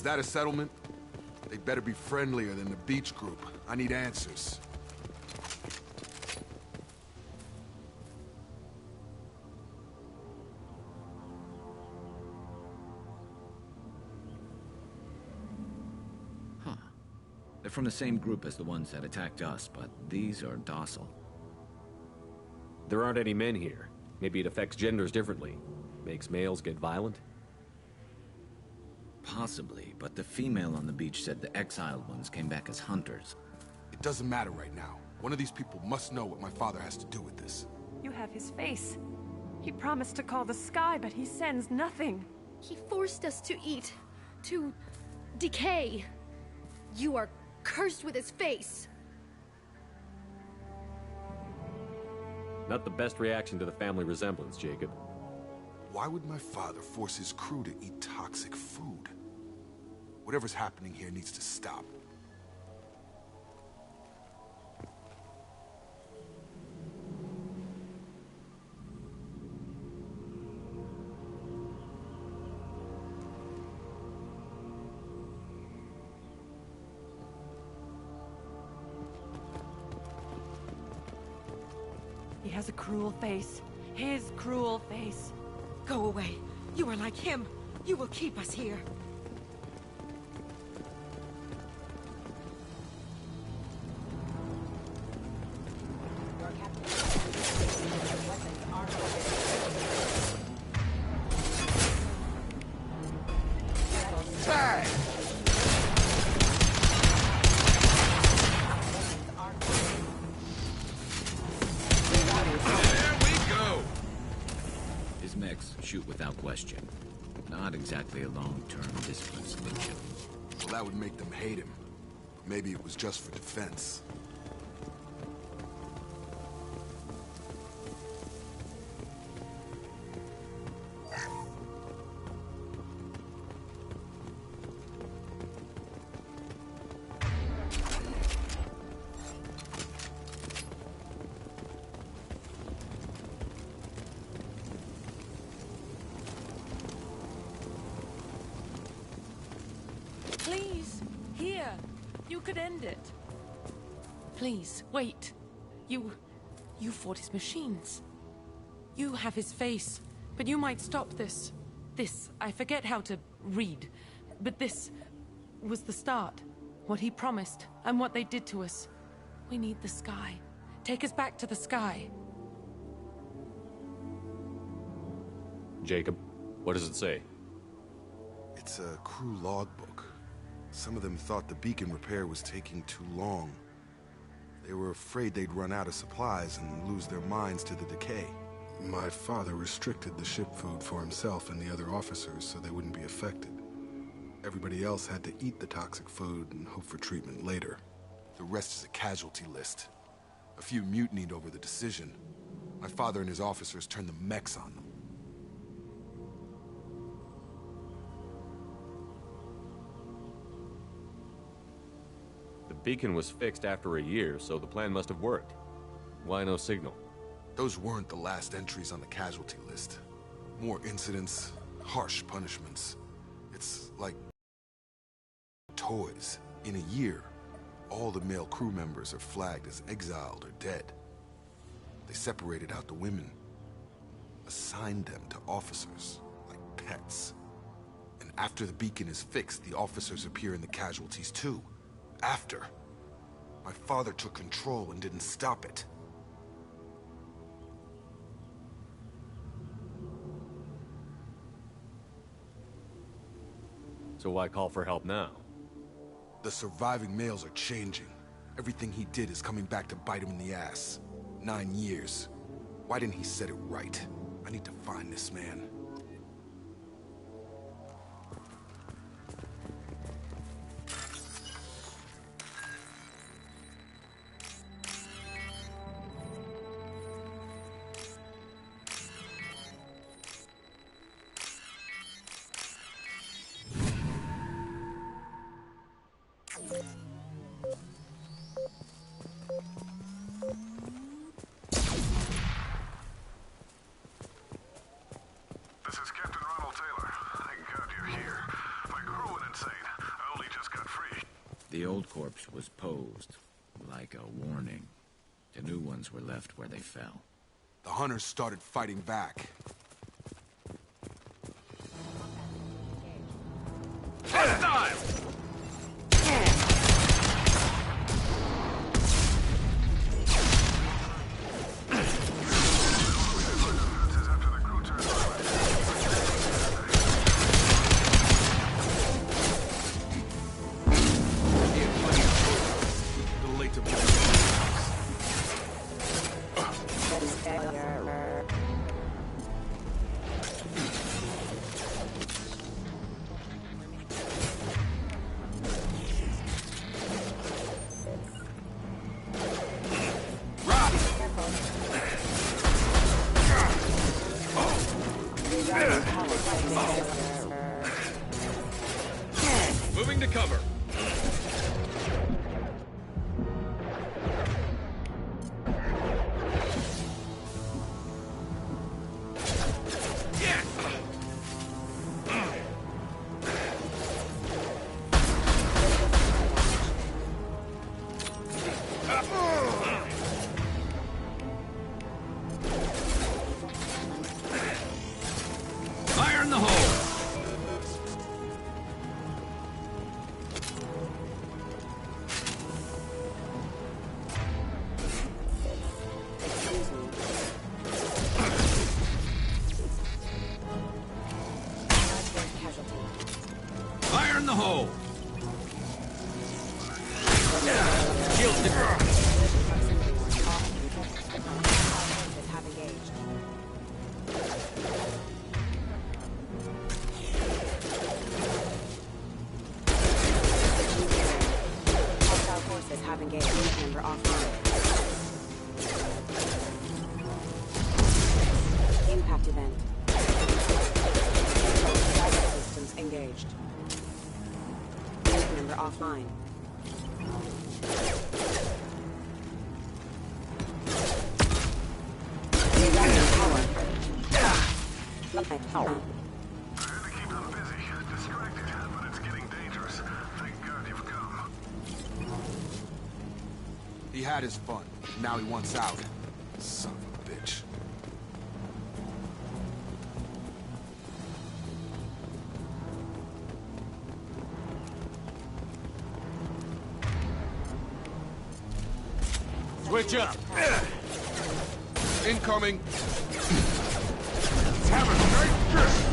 that a settlement? They'd better be friendlier than the beach group. I need answers. Huh. They're from the same group as the ones that attacked us, but these are docile. There aren't any men here. Maybe it affects genders differently. Makes males get violent? Possibly, but the female on the beach said the exiled ones came back as hunters. It doesn't matter right now. One of these people must know what my father has to do with this. You have his face. He promised to call the sky, but he sends nothing. He forced us to eat, to decay. You are cursed with his face. Not the best reaction to the family resemblance, Jacob. Why would my father force his crew to eat toxic food? Whatever's happening here needs to stop. He has a cruel face. His cruel face. Go away. You are like him. You will keep us here. Tag! His mechs shoot without question. Not exactly a long-term discipline solution. Well, that would make them hate him. Maybe it was just for defense. Please, here. You could end it. Please, wait. You fought his machines. You have his face, but you might stop this. This, I forget how to read, but this was the start. What he promised, and what they did to us. We need the sky. Take us back to the sky. Jacob, what does it say? It's a crew logbook. Some of them thought the beacon repair was taking too long. They were afraid they'd run out of supplies and lose their minds to the decay. My father restricted the ship food for himself and the other officers so they wouldn't be affected. Everybody else had to eat the toxic food and hope for treatment later. The rest is a casualty list. A few mutinied over the decision. My father and his officers turned the mechs on them. The beacon was fixed after a year, so the plan must have worked. Why no signal? Those weren't the last entries on the casualty list. More incidents, harsh punishments. It's like toys. In a year, all the male crew members are flagged as exiled or dead. They separated out the women, assigned them to officers, like pets. And after the beacon is fixed, the officers appear in the casualties too. After. My father took control and didn't stop it. So why call for help now? The surviving males are changing. Everything he did is coming back to bite him in the ass. 9 years. Why didn't he set it right? I need to find this man. This is Captain Ronald Taylor. Thank God you're here. My crew went insane. The old corpse was posed, like a warning. The new ones were left where they fell. The hunters started fighting back. Hostile! Moving to cover. Fire in the hole! Fire in the hole! Shield the have engaged. Member offline. Impact event. Systems engaged. Member offline. Power. He had his fun. Now he wants out. Son of a bitch. Switch up! Incoming! Have a nice trip!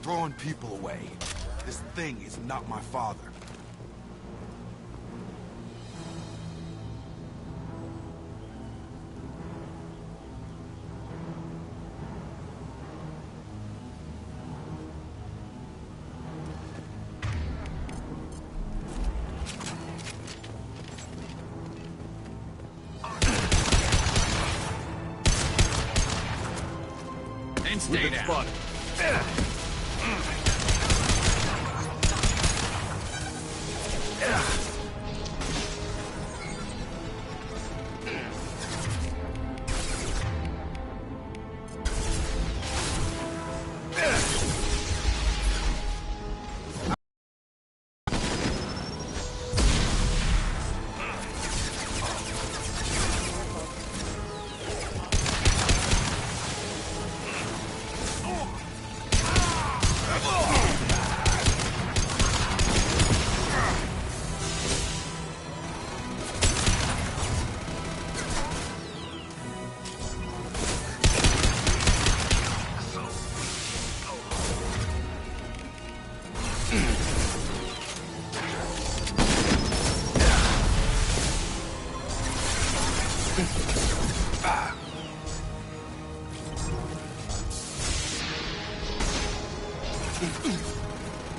Throwing people away. This thing is not my father. And stay down.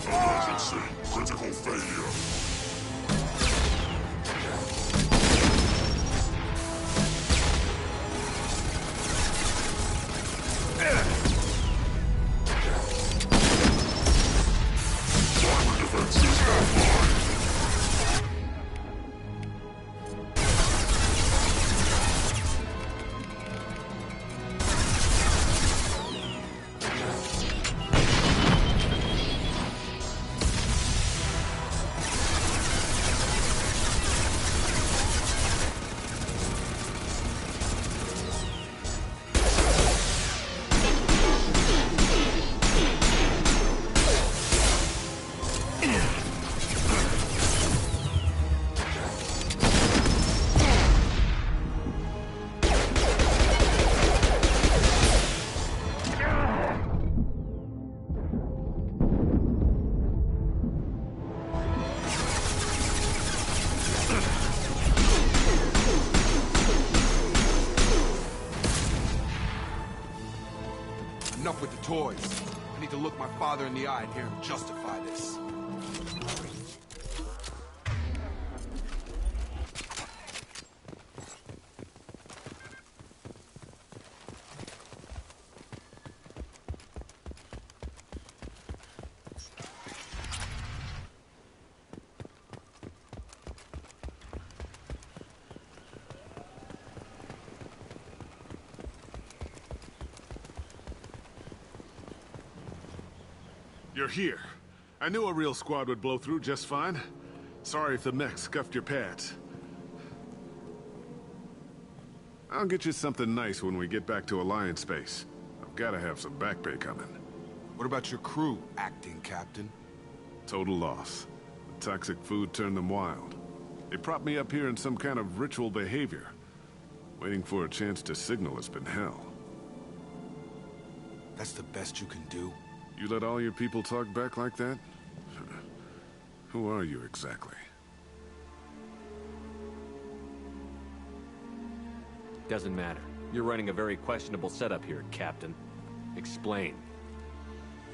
Emergency. Critical failure. Primary defenses offline. Enough with the toys. I need to look my father in the eye and hear him justify this. You're here. I knew a real squad would blow through just fine. Sorry if the mech scuffed your pads. I'll get you something nice when we get back to Alliance Base. I've gotta have some back pay coming. What about your crew, acting captain? Total loss. The toxic food turned them wild. They propped me up here in some kind of ritual behavior. Waiting for a chance to signal has been hell. That's the best you can do? You let all your people talk back like that? Who are you exactly? Doesn't matter. You're running a very questionable setup here, Captain. Explain.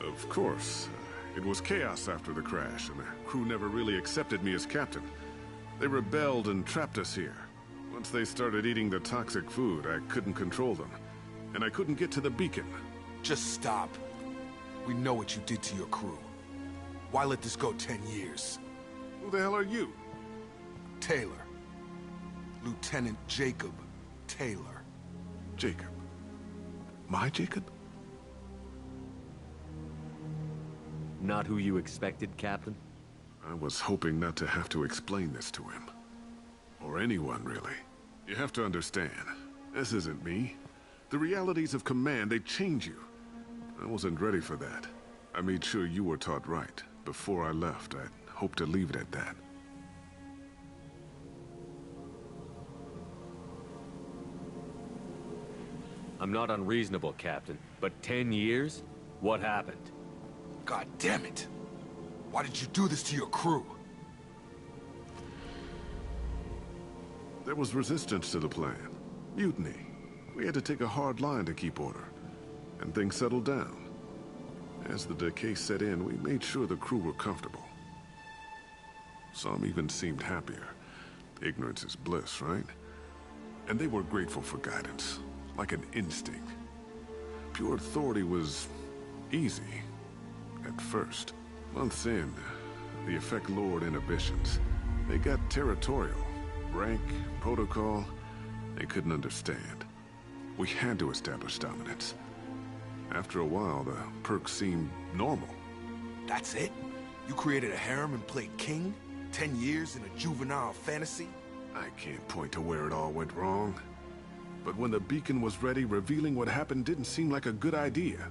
Of course. It was chaos after the crash, and the crew never really accepted me as captain. They rebelled and trapped us here. Once they started eating the toxic food, I couldn't control them. And I couldn't get to the beacon. Just stop. We know what you did to your crew. Why let this go 10 years? Who the hell are you? Taylor. Lieutenant Jacob Taylor. Jacob. My Jacob? Not who you expected, Captain? I was hoping not to have to explain this to him. Or anyone, really. You have to understand, this isn't me. The realities of command, they change you. I wasn't ready for that. I made sure you were taught right. Before I left, I hoped to leave it at that. I'm not unreasonable, Captain, but 10 years? What happened? God damn it! Why did you do this to your crew? There was resistance to the plan. Mutiny. We had to take a hard line to keep order. And things settled down. As the decay set in, we made sure the crew were comfortable. Some even seemed happier. Ignorance is bliss, right? And they were grateful for guidance, like an instinct. Pure authority was easy, at first. Months in, the effect lowered inhibitions. They got territorial. Rank, protocol, they couldn't understand. We had to establish dominance. After a while, the perks seemed normal. That's it? You created a harem and played king? 10 years in a juvenile fantasy? I can't point to where it all went wrong. But when the beacon was ready, revealing what happened didn't seem like a good idea.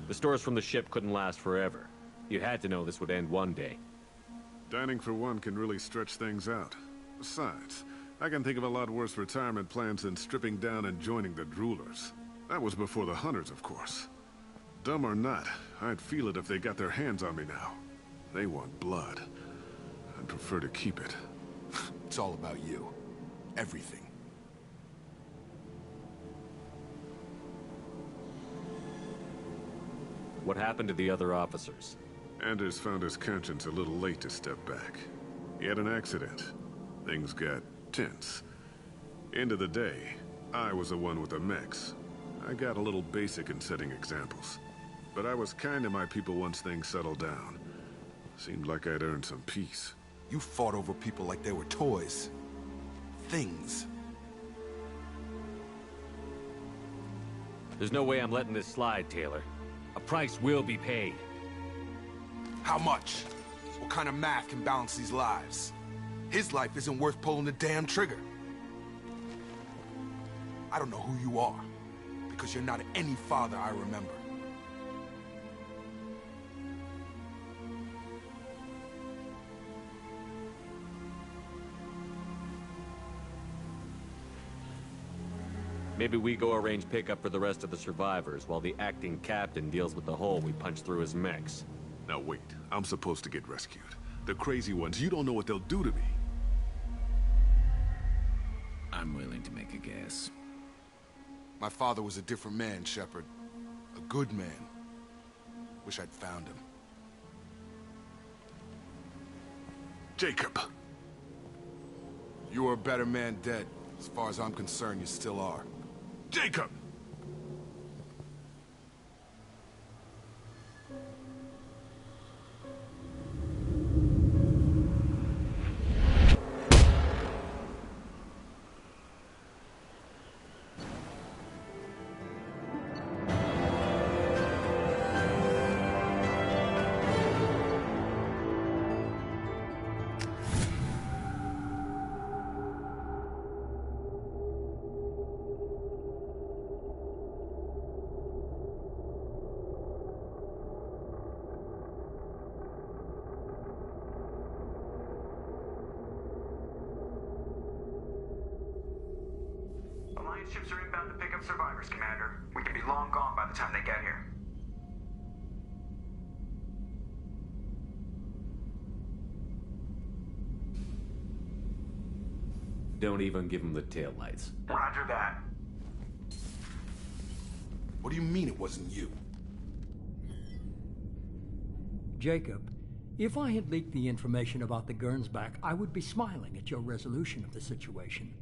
The stores from the ship couldn't last forever. You had to know this would end one day. Dining for one can really stretch things out. Besides, I can think of a lot worse retirement plans than stripping down and joining the Droolers. That was before the Hunters, of course. Dumb or not, I'd feel it if they got their hands on me now. They want blood. I'd prefer to keep it. It's all about you. Everything. What happened to the other officers? Anders found his conscience a little late to step back. He had an accident. Things got tense. End of the day, I was the one with the mechs. I got a little basic in setting examples. But I was kind to my people once things settled down. Seemed like I'd earned some peace. You fought over people like they were toys. Things. There's no way I'm letting this slide, Taylor. A price will be paid. How much? What kind of math can balance these lives? His life isn't worth pulling the damn trigger. I don't know who you are, because you're not any father I remember. Maybe we go arrange pickup for the rest of the survivors while the acting captain deals with the hole we punched through his mechs. Now wait, I'm supposed to get rescued. The crazy ones, you don't know what they'll do to me. I'm willing to make a guess. My father was a different man, Shepard. A good man. Wish I'd found him. Jacob! You were a better man dead. As far as I'm concerned, you still are. Jacob! Alliance ships are inbound to pick up survivors, Commander. We could be long gone by the time they get here. Don't even give them the taillights. Roger that. What do you mean it wasn't you? Jacob, if I had leaked the information about the Gernsback, I would be smiling at your resolution of the situation.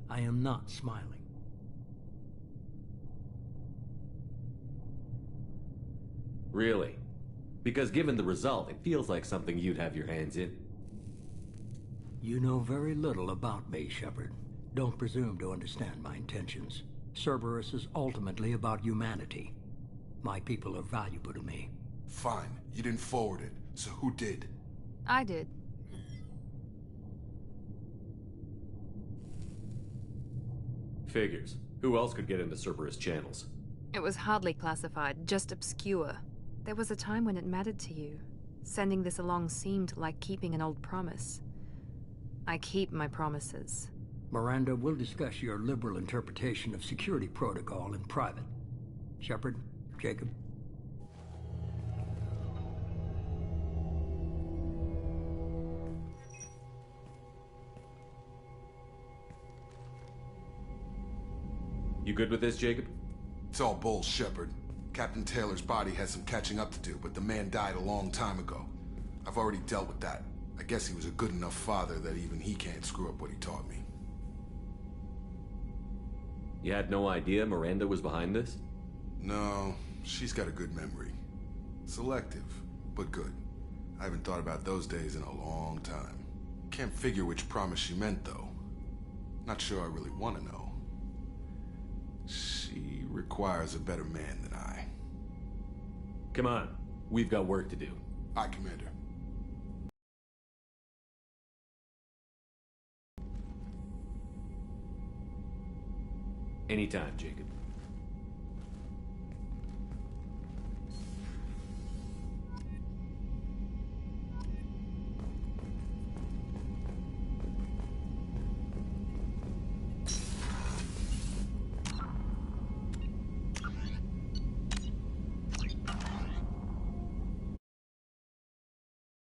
I am not smiling. Really? Because given the result, it feels like something you'd have your hands in. You know very little about me, Shepard. Don't presume to understand my intentions. Cerberus is ultimately about humanity. My people are valuable to me. Fine. You didn't forward it. So who did? I did. Figures. Who else could get into Cerberus channels? It was hardly classified, just obscure. There was a time when it mattered to you. Sending this along seemed like keeping an old promise. I keep my promises. Miranda, we'll discuss your liberal interpretation of security protocol in private. Shepard, Jacob. You good with this, Jacob? It's all bull, Shepard. Captain Taylor's body has some catching up to do, but the man died a long time ago. I've already dealt with that. I guess he was a good enough father that even he can't screw up what he taught me. You had no idea Miranda was behind this? No, she's got a good memory. Selective, but good. I haven't thought about those days in a long time. Can't figure which promise she meant, though. Not sure I really want to know. She requires a better man than I. Come on, we've got work to do. Aye, Commander. Anytime, Jacob.